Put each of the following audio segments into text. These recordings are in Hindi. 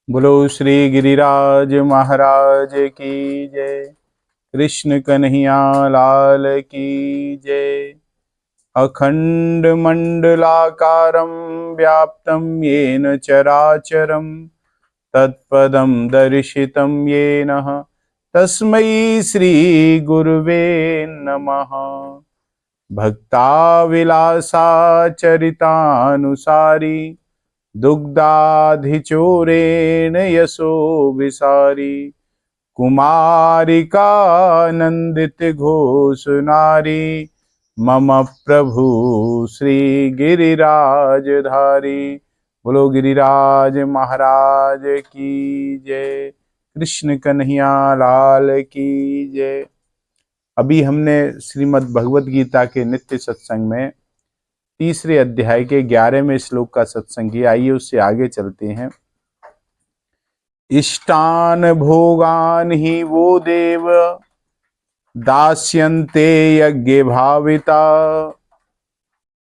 बोलो श्री गिरिराज महाराज की जय। कृष्ण कन्हैया लाल की जय। अखंड मंडलाकारं व्याप्तं येन चराचरं तत्पदं दर्शितं येन तस्मै श्री गुरुवे नमः। भक्ताविलासाचरितानुसारी दुग्धाधिचोरेण यशो विसारी कुमारिकानंदित घोष नारी मम प्रभु श्री गिरिराजधारी। बोलो गिरिराज महाराज की जय। कृष्ण कन्हैया लाल की जय। अभी हमने श्रीमद् भगवद गीता के नित्य सत्संग में तीसरे अध्याय के 11वें श्लोक का सत्संग किया। आइए उससे आगे चलते हैं। इष्टान भोगान ही वो देव दास्यन्ते यज्ञ भाविता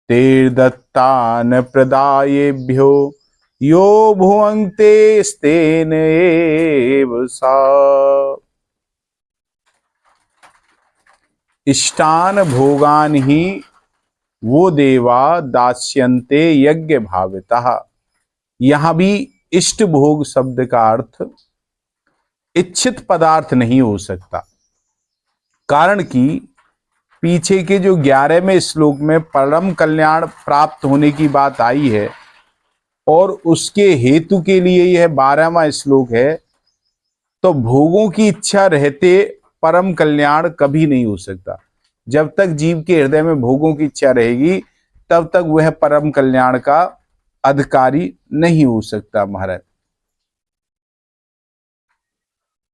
तेर्दत्तान प्रदायेभ्यो यो भुवन्ते स्तेन एव सा। इष्टान भोगान ही वो देवा दास्यन्ते यज्ञ भाविता। यहां भी इष्ट भोग शब्द का अर्थ इच्छित पदार्थ नहीं हो सकता, कारण कि पीछे के जो 11वें श्लोक में परम कल्याण प्राप्त होने की बात आई है और उसके हेतु के लिए यह 12वां श्लोक है। तो भोगों की इच्छा रहते परम कल्याण कभी नहीं हो सकता। जब तक जीव के हृदय में भोगों की इच्छा रहेगी तब तक वह परम कल्याण का अधिकारी नहीं हो सकता महाराज।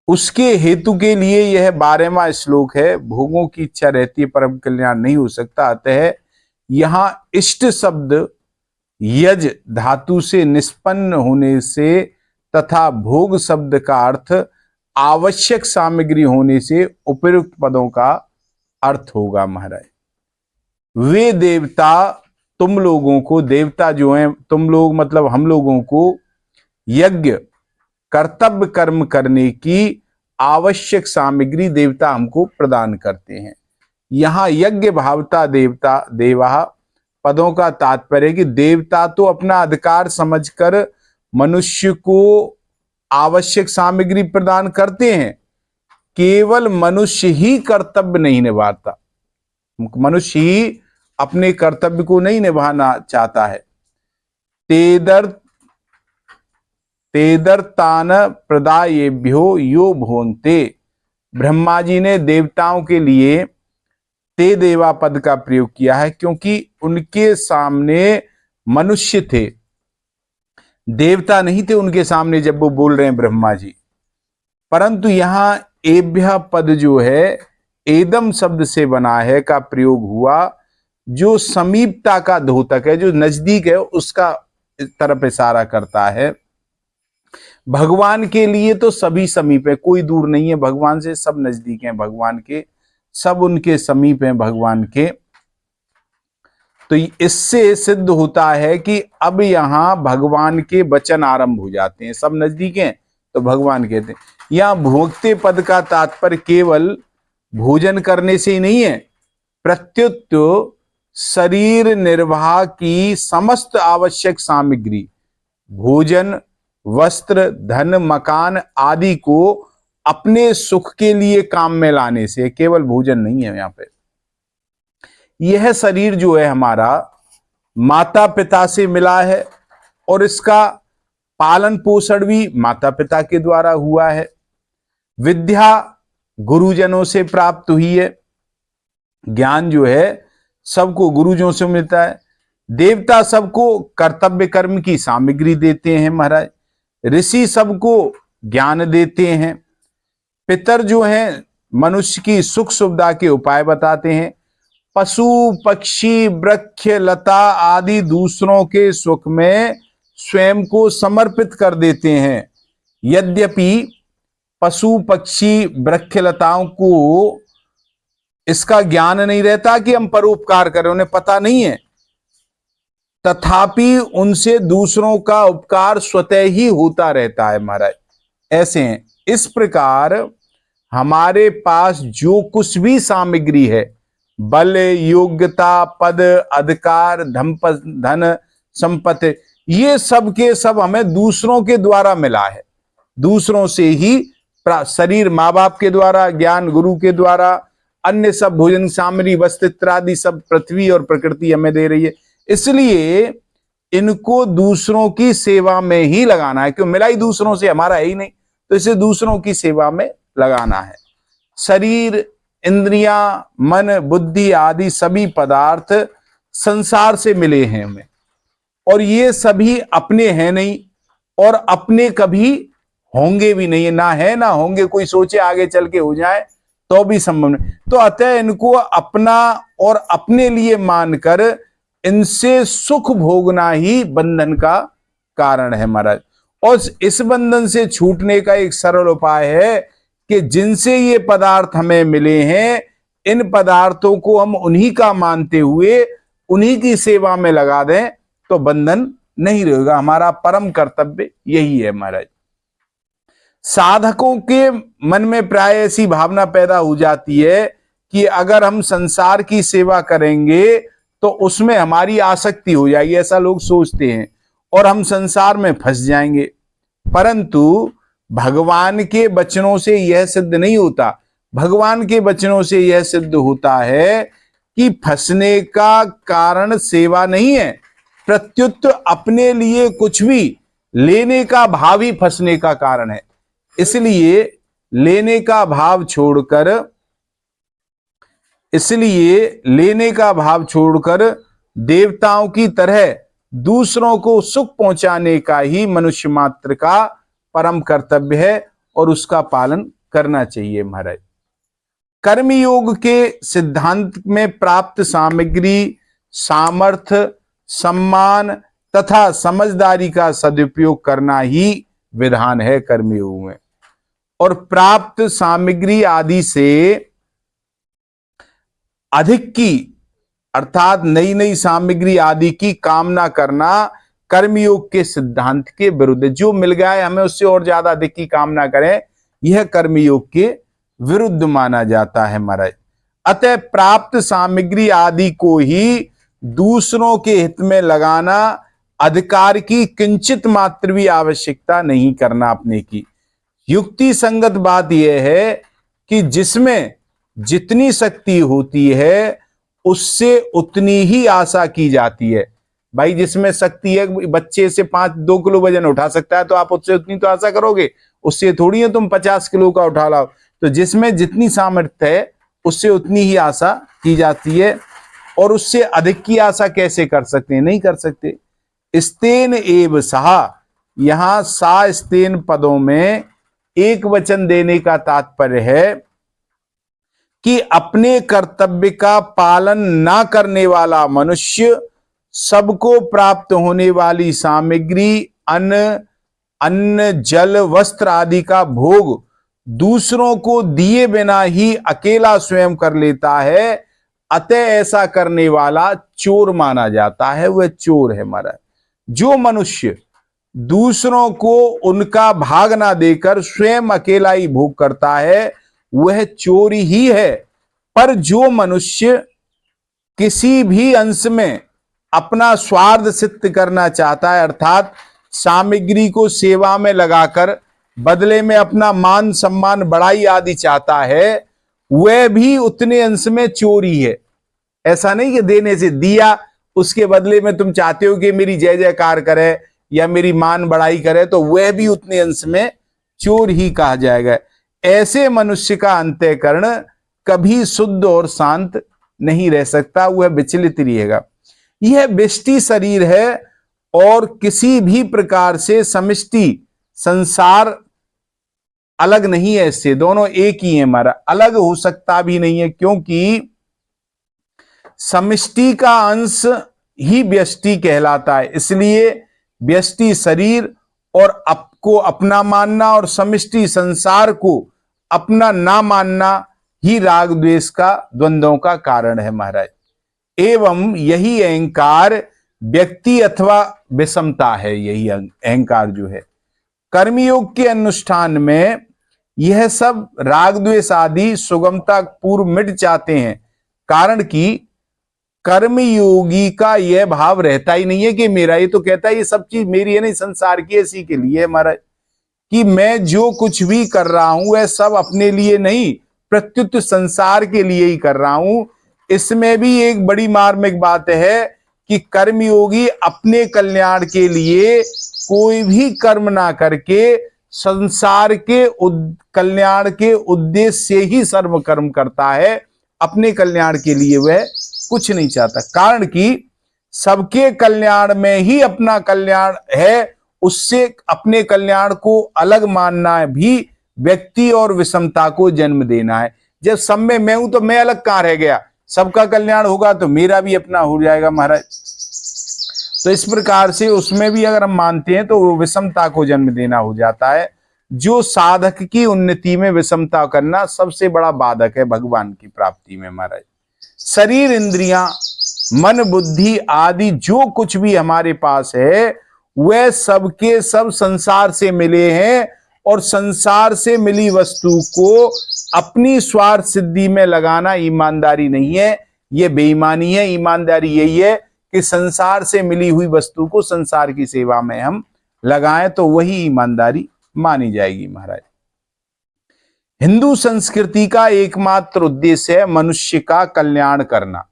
उसके हेतु के लिए यह 12वां श्लोक है। भोगों की इच्छा रहती है परम कल्याण नहीं हो सकता। अतः यहां इष्ट शब्द यज धातु से निष्पन्न होने से तथा भोग शब्द का अर्थ आवश्यक सामग्री होने से उपयुक्त पदों का अर्थ होगा महाराज। वे देवता तुम लोगों को, देवता जो हैं तुम लोग मतलब हम लोगों को, यज्ञ कर्तव्य कर्म करने की आवश्यक सामग्री देवता हमको प्रदान करते हैं। यहां यज्ञ भावता देवता देवा पदों का तात्पर्य कि देवता तो अपना अधिकार समझकर मनुष्य को आवश्यक सामग्री प्रदान करते हैं, केवल मनुष्य ही कर्तव्य नहीं निभाता। मनुष्य ही अपने कर्तव्य को नहीं निभाना चाहता है। तेदर्तान प्रदायेभ्यो यो भोन्ते। ब्रह्मा जी ने देवताओं के लिए ते देवा पद का प्रयोग किया है क्योंकि उनके सामने मनुष्य थे, देवता नहीं थे उनके सामने जब वो बोल रहे हैं ब्रह्मा जी। परंतु यहां एभ्य पद जो है एदम शब्द से बना है का प्रयोग हुआ, जो समीपता का द्योतक है, जो नजदीक है उसका तरफ इशारा करता है। भगवान के लिए तो सभी समीप है, कोई दूर नहीं है भगवान से, सब नजदीक हैं भगवान के, सब उनके समीप हैं भगवान के। तो इससे सिद्ध होता है कि अब यहां भगवान के वचन आरंभ हो जाते हैं। सब नजदीक हैं तो भगवान कहते हैं। यहां भोगते पद का तात्पर्य केवल भोजन करने से ही नहीं है, प्रत्युत शरीर निर्वाह की समस्त आवश्यक सामग्री, भोजन, वस्त्र, धन, मकान आदि को अपने सुख के लिए काम में लाने से, केवल भोजन नहीं है यहां पे। यह शरीर जो है हमारा माता पिता से मिला है और इसका पालन पोषण भी माता पिता के द्वारा हुआ है। विद्या गुरुजनों से प्राप्त हुई है, ज्ञान जो है सबको गुरुजनों से मिलता है। देवता सबको कर्तव्य कर्म की सामग्री देते हैं महाराज। ऋषि सबको ज्ञान देते हैं। पितर जो हैं मनुष्य की सुख सुविधा के उपाय बताते हैं। पशु पक्षी वृक्ष लता आदि दूसरों के सुख में स्वयं को समर्पित कर देते हैं। यद्यपि पशु पक्षी वृक्ष लताओं को इसका ज्ञान नहीं रहता कि हम परोपकार करें, उन्हें पता नहीं है, तथापि उनसे दूसरों का उपकार स्वतः ही होता रहता है महाराज। ऐसे हैं। इस प्रकार हमारे पास जो कुछ भी सामग्री है, बल, योग्यता, पद, अधिकार, धन, संपत्ति, ये सब के सब हमें दूसरों के द्वारा मिला है। दूसरों से ही शरीर माँ बाप के द्वारा, ज्ञान गुरु के द्वारा, अन्य सब भोजन सामग्री, वस्त्र इत्यादि सब पृथ्वी और प्रकृति हमें दे रही है। इसलिए इनको दूसरों की सेवा में ही लगाना है, क्यों मिला ही दूसरों से, हमारा है ही नहीं, तो इसे दूसरों की सेवा में लगाना है। शरीर, इंद्रियां, मन, बुद्धि आदि सभी पदार्थ संसार से मिले हैं हमें, और ये सभी अपने हैं नहीं और अपने कभी होंगे भी नहीं, ना है ना होंगे। कोई सोचे आगे चल के हो जाए तो भी संभव नहीं। तो अतः इनको अपना और अपने लिए मानकर इनसे सुख भोगना ही बंधन का कारण है महाराज। और इस बंधन से छूटने का एक सरल उपाय है कि जिनसे ये पदार्थ हमें मिले हैं, इन पदार्थों को हम उन्हीं का मानते हुए उन्हीं की सेवा में लगा दें तो बंधन नहीं रहेगा। हमारा परम कर्तव्य यही है महाराज। साधकों के मन में प्राय ऐसी भावना पैदा हो जाती है कि अगर हम संसार की सेवा करेंगे तो उसमें हमारी आसक्ति हो जाएगी, ऐसा लोग सोचते हैं, और हम संसार में फंस जाएंगे। परंतु भगवान के वचनों से यह सिद्ध नहीं होता। भगवान के वचनों से यह सिद्ध होता है कि फंसने का कारण सेवा नहीं है, प्रत्युत अपने लिए कुछ भी लेने का भाव ही फंसने का कारण है। इसलिए लेने का भाव छोड़कर देवताओं की तरह दूसरों को सुख पहुंचाने का ही मनुष्य मात्र का परम कर्तव्य है और उसका पालन करना चाहिए महाराज। कर्मयोग के सिद्धांत में प्राप्त सामग्री, सामर्थ्य, सम्मान तथा समझदारी का सदुपयोग करना ही विधान है कर्मयोग में। और प्राप्त सामग्री आदि से अधिक की अर्थात नई नई सामग्री आदि की कामना करना कर्मयोग के सिद्धांत के विरुद्ध है। जो मिल गया है हमें उससे और ज्यादा अधिक की कामना करें, यह कर्मयोग के विरुद्ध माना जाता है महाराज। अतः प्राप्त सामग्री आदि को ही दूसरों के हित में लगाना, अधिकार की किंचित मात्र भी आवश्यकता नहीं करना अपने की। युक्ति संगत बात यह है कि जिसमें जितनी शक्ति होती है उससे उतनी ही आशा की जाती है। भाई जिसमें शक्ति है, बच्चे से 2 किलो वजन उठा सकता है तो आप उससे उतनी तो आशा करोगे, उससे थोड़ी है तुम 50 किलो का उठा लाओ। तो जिसमें जितनी सामर्थ्य है उससे उतनी ही आशा की जाती है, और उससे अधिक की आशा कैसे कर सकते हैं? नहीं कर सकते। स्तेन एव सहा, यहां सा स्तेन पदों में एक वचन देने का तात्पर्य है कि अपने कर्तव्य का पालन ना करने वाला मनुष्य सबको प्राप्त होने वाली सामग्री, अन्न, जल, वस्त्र आदि का भोग दूसरों को दिए बिना ही अकेला स्वयं कर लेता है। अतः ऐसा करने वाला चोर माना जाता है, वह चोर है महाराज। जो मनुष्य दूसरों को उनका भाग ना देकर स्वयं अकेला ही भोग करता है वह चोर ही है। पर जो मनुष्य किसी भी अंश में अपना स्वार्थ सिद्ध करना चाहता है, अर्थात सामग्री को सेवा में लगाकर बदले में अपना मान सम्मान बढ़ाई आदि चाहता है, वह भी उतने अंश में चोर ही है। ऐसा नहीं कि देने से दिया उसके बदले में तुम चाहते हो कि मेरी जय जयकार करे या मेरी मान बढ़ाई करे, तो वह भी उतने अंश में चोर ही कहा जाएगा। ऐसे मनुष्य का अंतःकरण कभी शुद्ध और शांत नहीं रह सकता, वह विचलित रहेगा। यह व्यष्टि शरीर है और किसी भी प्रकार से समष्टि संसार अलग नहीं है इससे, दोनों एक ही है हमारा, अलग हो सकता भी नहीं है, क्योंकि समष्टि का अंश ही व्यष्टि कहलाता है। इसलिए व्यष्टि शरीर और आपको अपना मानना और समष्टि संसार को अपना ना मानना ही राग द्वेष का द्वंद्वों का कारण है महाराज। एवं यही अहंकार व्यक्ति अथवा विषमता है, यही अहंकार जो है। कर्मयोग के अनुष्ठान में यह सब राग द्वेष आदि सुगमता पूर्व मिट जाते हैं, कारण कि कर्मयोगी का यह भाव रहता ही नहीं है कि मेरा, ये तो कहता है ये सब चीज मेरी है नहीं, संसार की, इसी के लिए हमारा, कि मैं जो कुछ भी कर रहा हूं वह सब अपने लिए नहीं, प्रत्युत संसार के लिए ही कर रहा हूं। इसमें भी एक बड़ी मार्मिक बात है कि कर्मयोगी अपने कल्याण के लिए कोई भी कर्म ना करके संसार के कल्याण के उद्देश्य से ही सर्व कर्म करता है, अपने कल्याण के लिए वह कुछ नहीं चाहता। कारण कि सबके कल्याण में ही अपना कल्याण है, उससे अपने कल्याण को अलग मानना भी व्यक्ति और विषमता को जन्म देना है। जब सब में मैं हूं तो मैं अलग कहां रह गया, सबका कल्याण होगा तो मेरा भी अपना हो जाएगा महाराज। तो इस प्रकार से उसमें भी अगर हम मानते हैं तो वो विषमता को जन्म देना हो जाता है। जो साधक की उन्नति में विषमता करना सबसे बड़ा बाधक है भगवान की प्राप्ति में महाराज। शरीर, इंद्रियां, मन, बुद्धि आदि जो कुछ भी हमारे पास है वह सबके सब संसार से मिले हैं, और संसार से मिली वस्तु को अपनी स्वार्थ सिद्धि में लगाना ईमानदारी नहीं है, यह बेईमानी है। ईमानदारी यही है कि संसार से मिली हुई वस्तु को संसार की सेवा में हम लगाएं, तो वही ईमानदारी मानी जाएगी महाराज। हिंदू संस्कृति का एकमात्र उद्देश्य है मनुष्य का कल्याण करना।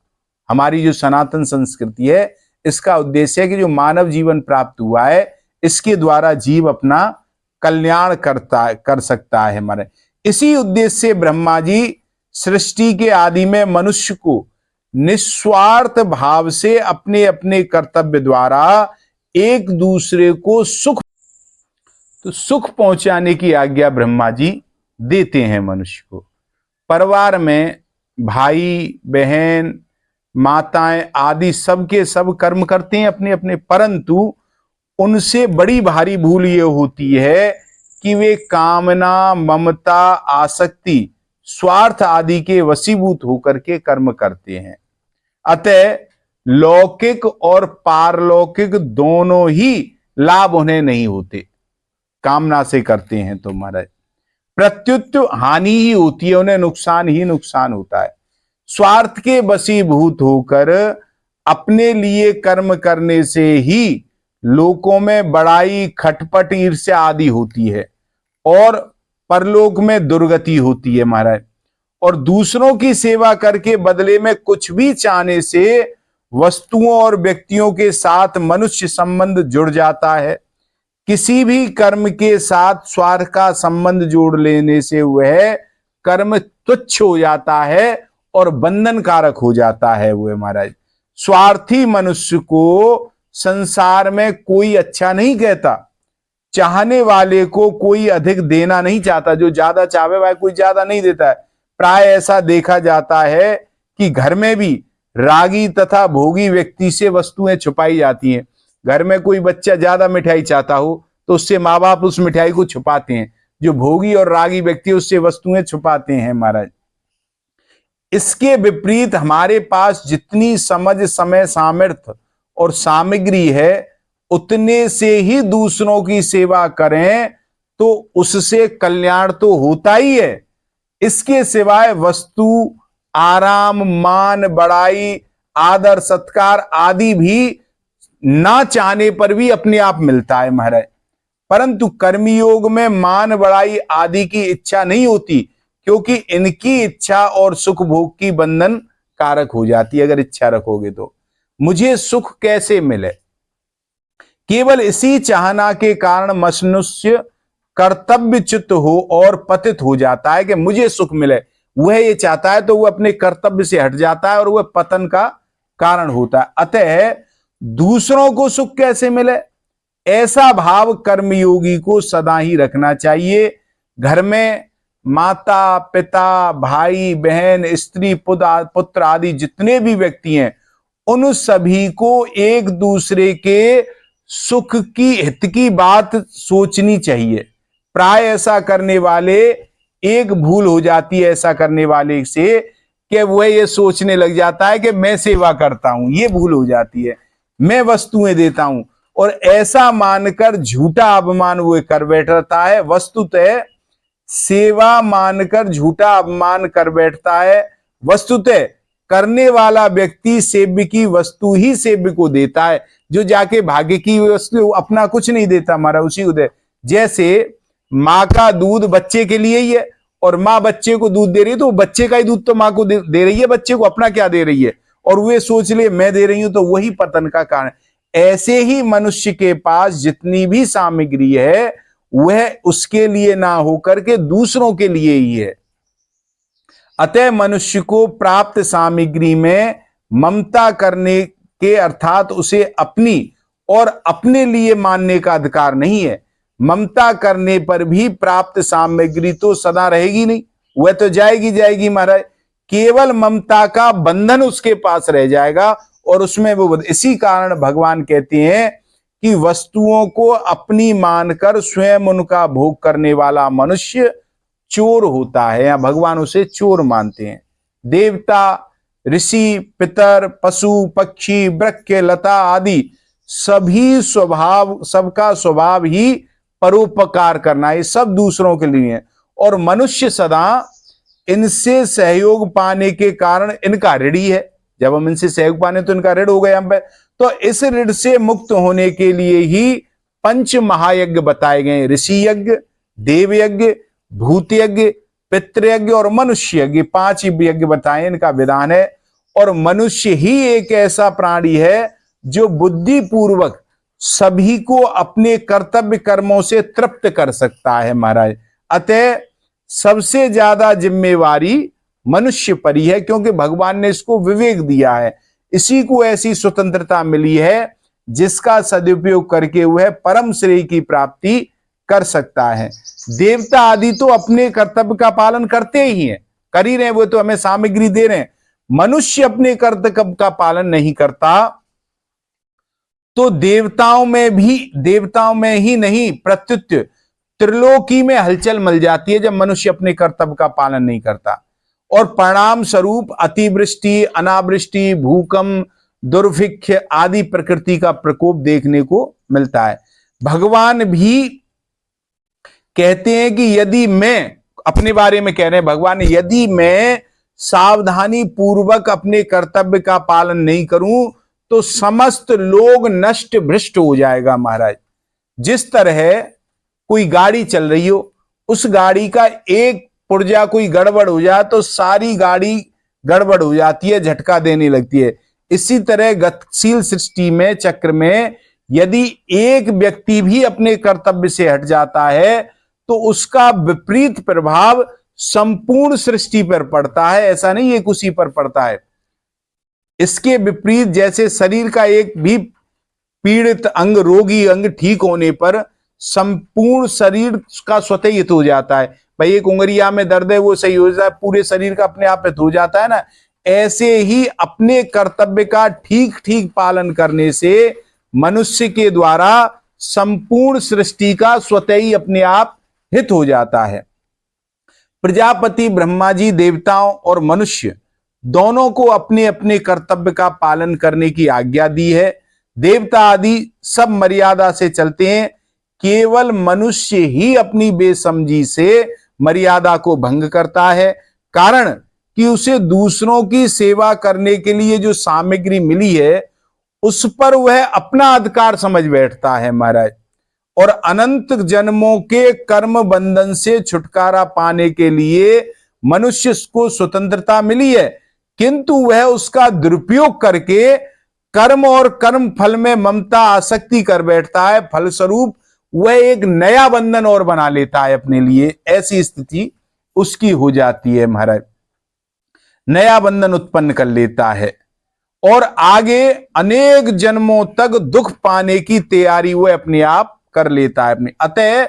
हमारी जो सनातन संस्कृति है इसका उद्देश्य है कि जो मानव जीवन प्राप्त हुआ है इसके द्वारा जीव अपना कल्याण कर सकता है हमारे। इसी उद्देश्य से ब्रह्मा जी सृष्टि के आदि में मनुष्य को निस्वार्थ भाव से अपने अपने कर्तव्य द्वारा एक दूसरे को सुख पहुंचाने की आज्ञा ब्रह्मा जी देते हैं मनुष्य को। परिवार में भाई बहन माताएं आदि सबके सब कर्म करते हैं अपने अपने, परंतु उनसे बड़ी भारी भूल ये होती है कि वे कामना, ममता, आसक्ति, स्वार्थ आदि के वशीभूत होकर के कर्म करते हैं। अतः लौकिक और पारलौकिक दोनों ही लाभ उन्हें नहीं होते, कामना से करते हैं तो महाराज प्रत्युत हानि ही होती है, उन्हें नुकसान ही नुकसान होता है। स्वार्थ के वशीभूत होकर अपने लिए कर्म करने से ही लोकों में बड़ाई, खटपट, ईर्ष्या आदि होती है और परलोक में दुर्गति होती है महाराज। और दूसरों की सेवा करके बदले में कुछ भी चाहने से वस्तुओं और व्यक्तियों के साथ मनुष्य संबंध जुड़ जाता है। किसी भी कर्म के साथ स्वार्थ का संबंध जोड़ लेने से वह कर्म तुच्छ हो जाता है और बंधन कारक हो जाता है वह महाराज। स्वार्थी मनुष्य को संसार में कोई अच्छा नहीं कहता, चाहने वाले को कोई अधिक देना नहीं चाहता, जो ज्यादा चाहे वह कोई ज्यादा नहीं देता है। प्राय ऐसा देखा जाता है कि घर में भी रागी तथा भोगी व्यक्ति से वस्तुएं छुपाई जाती हैं। घर में कोई बच्चा ज्यादा मिठाई चाहता हो तो उससे माँ बाप उस मिठाई को छुपाते हैं, जो भोगी और रागी व्यक्ति उससे वस्तुएं छुपाते हैं महाराज। इसके विपरीत हमारे पास जितनी समझ, समय, सामर्थ्य और सामग्री है उतने से ही दूसरों की सेवा करें तो उससे कल्याण तो होता ही है। इसके सिवाय वस्तु, आराम, मान, बड़ाई, आदर, सत्कार आदि भी ना चाहने पर भी अपने आप मिलता है महाराज। परंतु कर्मयोग में मान, बड़ाई आदि की इच्छा नहीं होती, क्योंकि इनकी इच्छा और सुख भोग की बंधन कारक हो जाती है। अगर इच्छा रखोगे तो मुझे सुख कैसे मिले, केवल इसी चाहना के कारण मनुष्य कर्तव्यच्युत हो और पतित हो जाता है कि मुझे सुख मिले। वह ये चाहता है तो वह अपने कर्तव्य से हट जाता है और वह पतन का कारण होता है। अतः दूसरों को सुख कैसे मिले, ऐसा भाव कर्मयोगी को सदा ही रखना चाहिए। घर में माता, पिता, भाई, बहन, स्त्री, पुत्र आदि जितने भी व्यक्ति हैं उन सभी को एक दूसरे के सुख की, हित की बात सोचनी चाहिए। प्राय ऐसा करने वाले, एक भूल हो जाती है ऐसा करने वाले से कि वह ये सोचने लग जाता है कि मैं सेवा करता हूं, ये भूल हो जाती है। मैं वस्तुएं देता हूं, और ऐसा मानकर झूठा अपमान वो कर बैठता है। वस्तुतः सेवा मानकर झूठा अपमान कर बैठता है। वस्तुतः करने वाला व्यक्ति सेव्य की वस्तु ही सेव्य को देता है। जो जाके भाग्य की वस्तु अपना कुछ नहीं देता हमारा, उसी उदय। जैसे माँ का दूध बच्चे के लिए ही है, और माँ बच्चे को दूध दे रही है, तो बच्चे का ही दूध तो माँ को दे रही है, बच्चे को अपना क्या दे रही है। और वे सोच ले मैं दे रही हूं, तो वही पतन का कारण। ऐसे ही मनुष्य के पास जितनी भी सामग्री है वह उसके लिए ना होकर के दूसरों के लिए ही है। अतः मनुष्य को प्राप्त सामग्री में ममता करने के अर्थात उसे अपनी और अपने लिए मानने का अधिकार नहीं है। ममता करने पर भी प्राप्त सामग्री तो सदा रहेगी नहीं, वह तो जाएगी जाएगी महाराज। केवल ममता का बंधन उसके पास रह जाएगा, और उसमें वो, इसी कारण भगवान कहते हैं कि वस्तुओं को अपनी मानकर स्वयं उनका भोग करने वाला मनुष्य चोर होता है, या भगवान उसे चोर मानते हैं। देवता, ऋषि, पितर, पशु, पक्षी, वृक्ष, लता आदि सबका स्वभाव ही परोपकार करना, ये सब दूसरों के लिए है। और मनुष्य सदा इनसे सहयोग पाने के कारण इनका ऋणी है। जब हम इनसे सहयोग पाने तो इनका ऋण हो गया हम पे। तो इस ऋण से मुक्त होने के लिए ही पंच महायज्ञ बताए गए। ऋषि यज्ञ, देव यज्ञ, भूत यज्ञ, पितृयज्ञ और मनुष्य यज्ञ, 5 यज्ञ बताए, इनका विधान है। और मनुष्य ही एक ऐसा प्राणी है जो बुद्धि पूर्वक सभी को अपने कर्तव्य कर्मों से तृप्त कर सकता है महाराज। अतः सबसे ज्यादा जिम्मेवारी मनुष्य पर ही है, क्योंकि भगवान ने इसको विवेक दिया है। इसी को ऐसी स्वतंत्रता मिली है जिसका सदुपयोग करके वह परम श्रेय की प्राप्ति कर सकता है। देवता आदि तो अपने कर्तव्य का पालन करते ही हैं, कर ही रहे, वो तो हमें सामग्री दे रहे हैं। मनुष्य अपने कर्तव्य का पालन नहीं करता, तो देवताओं में ही नहीं प्रत्युत त्रिलोकी में हलचल मच जाती है जब मनुष्य अपने कर्तव्य का पालन नहीं करता। और परिणाम स्वरूप अतिवृष्टि, अनावृष्टि, भूकंप, दुर्भिक्ष आदि प्रकृति का प्रकोप देखने को मिलता है। भगवान भी कहते हैं कि यदि मैं, अपने बारे में कह रहे हैं भगवान, यदि मैं सावधानी पूर्वक अपने कर्तव्य का पालन नहीं करूं तो समस्त लोग नष्ट भ्रष्ट हो जाएगा महाराज। जिस तरह कोई गाड़ी चल रही हो, उस गाड़ी का एक पुर्जा कोई गड़बड़ हो जाए तो सारी गाड़ी गड़बड़ हो जाती है, झटका देने लगती है। इसी तरह गतिशील सृष्टि में, चक्र में, यदि एक व्यक्ति भी अपने कर्तव्य से हट जाता है तो उसका विपरीत प्रभाव संपूर्ण सृष्टि पर पड़ता है। ऐसा नहीं एक उसी पर पड़ता है। इसके विपरीत जैसे शरीर का एक भी पीड़ित अंग, रोगी अंग ठीक होने पर संपूर्ण शरीर का स्वतः हित हो जाता है। भाई एक उंगलिया में दर्द है, वो सही हो जाता है, पूरे शरीर का अपने आप हित हो जाता है ना। ऐसे ही अपने कर्तव्य का ठीक ठीक पालन करने से मनुष्य के द्वारा संपूर्ण सृष्टि का स्वतः ही अपने आप हित हो जाता है। प्रजापति ब्रह्मा जी देवताओं और मनुष्य दोनों को अपने अपने कर्तव्य का पालन करने की आज्ञा दी है। देवता आदि सब मर्यादा से चलते हैं, केवल मनुष्य ही अपनी बेसमझी से मर्यादा को भंग करता है। कारण कि उसे दूसरों की सेवा करने के लिए जो सामग्री मिली है उस पर वह अपना अधिकार समझ बैठता है महाराज। और अनंत जन्मों के कर्म बंधन से छुटकारा पाने के लिए मनुष्य को स्वतंत्रता मिली है, किंतु वह उसका दुरुपयोग करके कर्म और कर्म फल में ममता आसक्ति कर बैठता है। फलस्वरूप वह एक नया बंधन और बना लेता है अपने लिए। ऐसी स्थिति उसकी हो जाती है महाराज, नया बंधन उत्पन्न कर लेता है और आगे अनेक जन्मों तक दुख पाने की तैयारी वह अपने आप कर लेता है अपने। अतः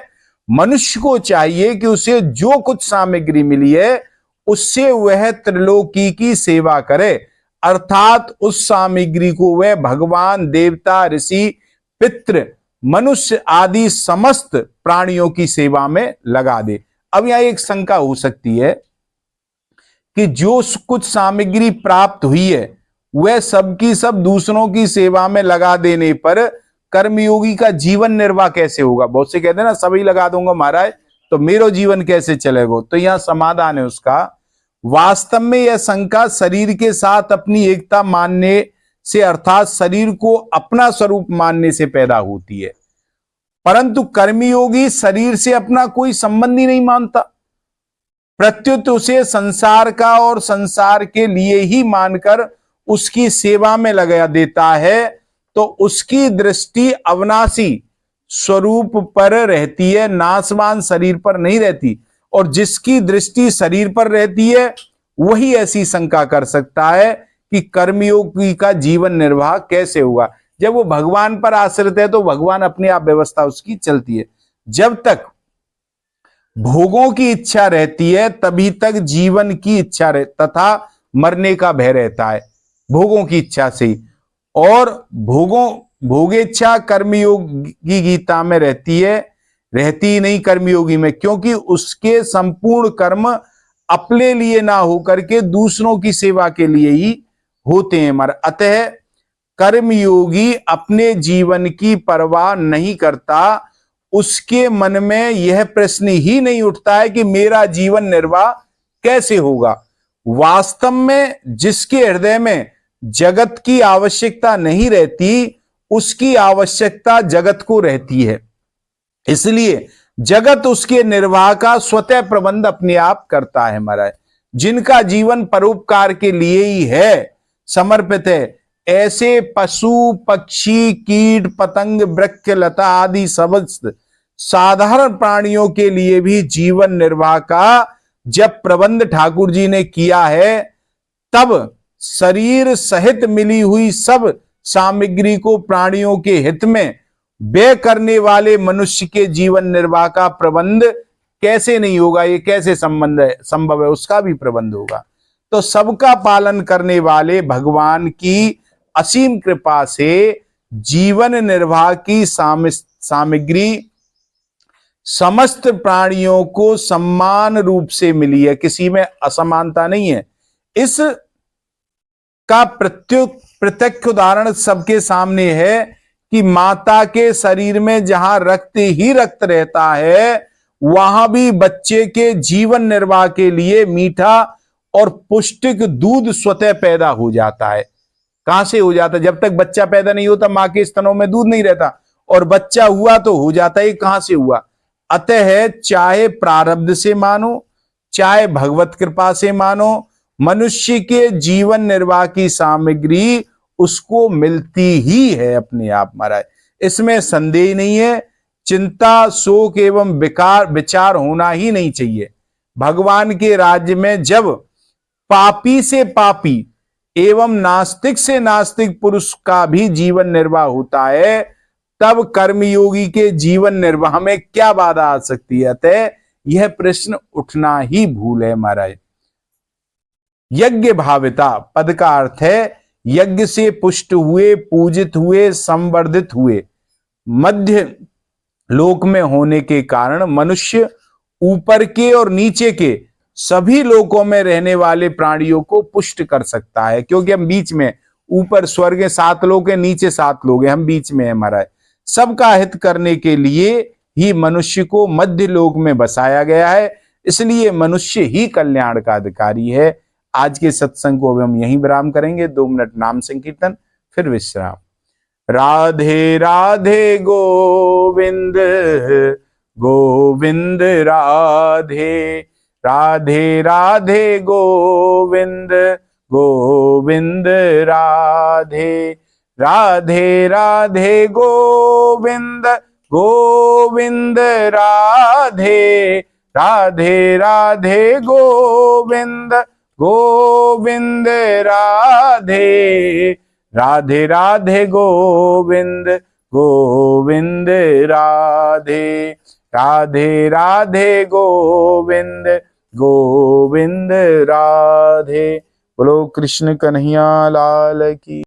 मनुष्य को चाहिए कि उसे जो कुछ सामग्री मिली है उससे वह त्रिलोकी की सेवा करे, अर्थात उस सामग्री को वह भगवान, देवता, ऋषि, पितृ, मनुष्य आदि समस्त प्राणियों की सेवा में लगा दे। अब यहां एक शंका हो सकती है कि जो कुछ सामग्री प्राप्त हुई है वह सबकी सब दूसरों की सेवा में लगा देने पर कर्मयोगी का जीवन निर्वाह कैसे होगा। बहुत से कहते हैं ना सभी लगा दूंगा महाराज तो मेरा जीवन कैसे चलेगा। तो यहां समाधान है उसका, वास्तव में यह शंका शरीर के साथ अपनी एकता मानने से अर्थात शरीर को अपना स्वरूप मानने से पैदा होती है, परंतु कर्मयोगी शरीर से अपना कोई संबंध ही नहीं मानता, प्रत्युत उसे संसार का और संसार के लिए ही मानकर उसकी सेवा में लगा देता है, तो उसकी दृष्टि अविनाशी स्वरूप पर रहती है, नाशवान शरीर पर नहीं रहती। और जिसकी दृष्टि शरीर पर रहती है वही ऐसी शंका कर सकता है कि कर्मयोगी का जीवन निर्वाह कैसे होगा। जब वो भगवान पर आश्रित है तो भगवान अपने आप व्यवस्था उसकी चलती है। जब तक भोगों की इच्छा रहती है तभी तक जीवन की इच्छा तथा मरने का भय रहता है, भोगों की इच्छा से। और भोगेच्छा कर्मयोगी गीता में रहती है, रहती नहीं कर्मयोगी में, क्योंकि उसके संपूर्ण कर्म अपने लिए ना होकर के दूसरों की सेवा के लिए ही होते हैं। अतः कर्मयोगी अपने जीवन की परवाह नहीं करता, उसके मन में यह प्रश्न ही नहीं उठता है कि मेरा जीवन निर्वाह कैसे होगा। वास्तव में जिसके हृदय में जगत की आवश्यकता नहीं रहती उसकी आवश्यकता जगत को रहती है, इसलिए जगत उसके निर्वाह का स्वतः प्रबंध अपने आप करता है। महाराज जिनका जीवन परोपकार के लिए ही है, समर्पित है, ऐसे पशु पक्षी कीट पतंग वृक्ष लता आदि समस्त साधारण प्राणियों के लिए भी जीवन निर्वाह का जब प्रबंध ठाकुर जी ने किया है, तब शरीर सहित मिली हुई सब सामग्री को प्राणियों के हित में व्यय करने वाले मनुष्य के जीवन निर्वाह का प्रबंध कैसे नहीं होगा, ये कैसे संभव है, उसका भी प्रबंध होगा। तो सबका पालन करने वाले भगवान की असीम कृपा से जीवन निर्वाह की सामग्री समस्त प्राणियों को समान रूप से मिली है, किसी में असमानता नहीं है। इस का प्रत्यक्ष उदाहरण सबके सामने है कि माता के शरीर में जहां रक्त ही रक्त रहता है वहां भी बच्चे के जीवन निर्वाह के लिए मीठा और पौष्टिक दूध स्वतः पैदा हो जाता है। कहां से हो जाता है? जब तक बच्चा पैदा नहीं होता मां के स्तनों में दूध नहीं रहता, और बच्चा हुआ तो हो जाता है। कहां से हुआ? अतः चाहे प्रारब्ध से मानो चाहे भगवत कृपा से मानो, मनुष्य के जीवन निर्वाह की सामग्री उसको मिलती ही है अपने आप। महाराज इसमें संदेह नहीं है, चिंता शोक एवं विचार होना ही नहीं चाहिए। भगवान के राज्य में जब पापी से पापी एवं नास्तिक से नास्तिक पुरुष का भी जीवन निर्वाह होता है, तब कर्मयोगी के जीवन निर्वाह में क्या बाधा आ सकती है? अतः यह प्रश्न उठना ही भूल है। महाराज यज्ञ भाविता पद का अर्थ है यज्ञ से पुष्ट हुए, पूजित हुए, संवर्धित हुए। मध्य लोक में होने के कारण मनुष्य ऊपर के और नीचे के सभी लोकों में रहने वाले प्राणियों को पुष्ट कर सकता है, क्योंकि हम बीच में, ऊपर स्वर्ग 7 लोग हैं, नीचे 7 लोग हैं, हम बीच में है। महाराज सबका हित करने के लिए ही मनुष्य को मध्य लोक में बसाया गया है, इसलिए मनुष्य ही कल्याण का अधिकारी है। आज के सत्संग को अब हम यहीं विराम करेंगे। 2 मिनट नाम संकीर्तन फिर विश्राम। राधे राधे गोविंद गोविंद राधे, राधे राधे गोविंद गोविंद राधे, राधे राधे गोविंद गोविंद राधे, राधे राधे गोविंद गोविंद राधे, राधे राधे गोविंद गोविंद राधे, राधे राधे गोविंद गोविंद राधे। बोलो कृष्ण कन्हैया लाल की।